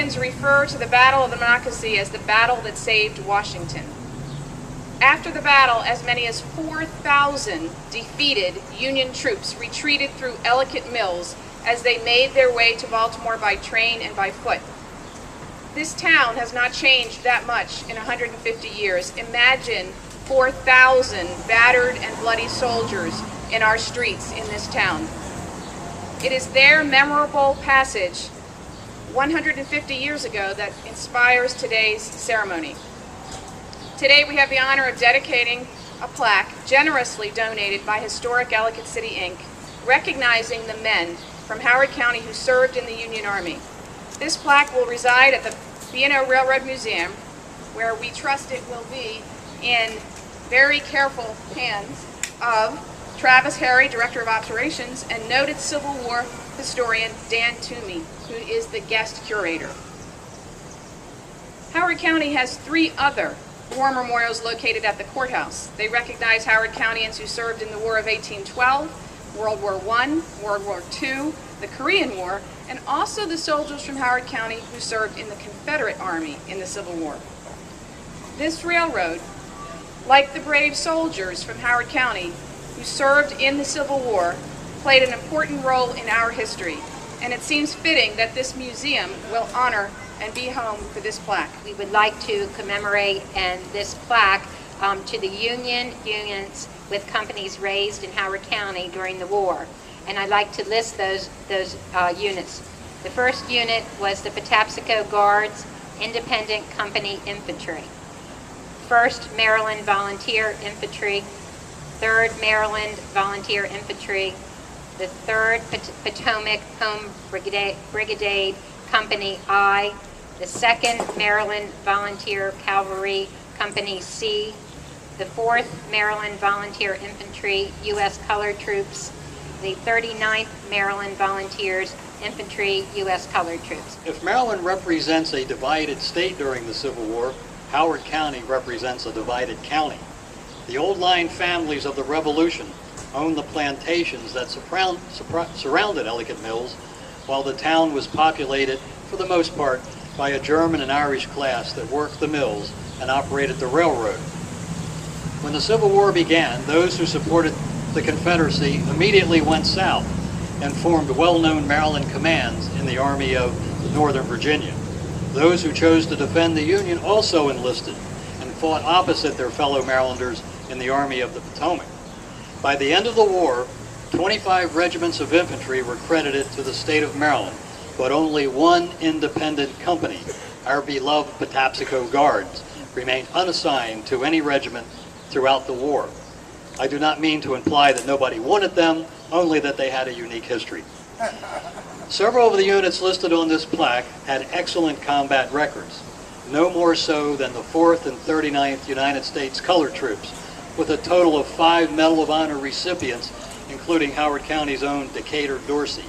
Historians refer to the Battle of the Monocacy as the battle that saved Washington. After the battle, as many as 4,000 defeated Union troops retreated through Ellicott Mills as they made their way to Baltimore by train and by foot. This town has not changed that much in 150 years. Imagine 4,000 battered and bloody soldiers in our streets in this town. It is their memorable passage 150 years ago that inspires today's ceremony. Today we have the honor of dedicating a plaque generously donated by Historic Ellicott City, Inc., recognizing the men from Howard County who served in the Union Army. This plaque will reside at the B&O Railroad Museum, where we trust it will be in very careful hands of Travis Harry, Director of Operations, and noted Civil War historian Dan Toomey, who is the guest curator. Howard County has 3 other war memorials located at the courthouse. They recognize Howard Countyans who served in the War of 1812, World War I, World War II, the Korean War, and also the soldiers from Howard County who served in the Confederate Army in the Civil War. This railroad, like the brave soldiers from Howard County who served in the Civil War, played an important role in our history, and it seems fitting that this museum will honor and be home for this plaque. We would like to commemorate this plaque to the unions with companies raised in Howard County during the war. And I'd like to list those units. The first unit was the Patapsco Guards Independent Company Infantry, 1st Maryland Volunteer Infantry, 3rd Maryland Volunteer Infantry, the 3rd Potomac Home Brigade Company I, the 2nd Maryland Volunteer Cavalry Company C, the 4th Maryland Volunteer Infantry U.S. Colored Troops, the 39th Maryland Volunteers Infantry U.S. Colored Troops. If Maryland represents a divided state during the Civil War, Howard County represents a divided county. The old line families of the Revolution owned the plantations that surrounded Ellicott Mills, while the town was populated, for the most part, by a German and Irish class that worked the mills and operated the railroad. When the Civil War began, those who supported the Confederacy immediately went south and formed well-known Maryland commands in the Army of Northern Virginia. Those who chose to defend the Union also enlisted and fought opposite their fellow Marylanders in the Army of the Potomac. By the end of the war, 25 regiments of infantry were credited to the state of Maryland, but only one independent company, our beloved Patapsco Guards, remained unassigned to any regiment throughout the war. I do not mean to imply that nobody wanted them, only that they had a unique history. Several of the units listed on this plaque had excellent combat records, no more so than the 4th and 39th United States Colored Troops, with a total of 5 Medal of Honor recipients, including Howard County's own Decatur Dorsey.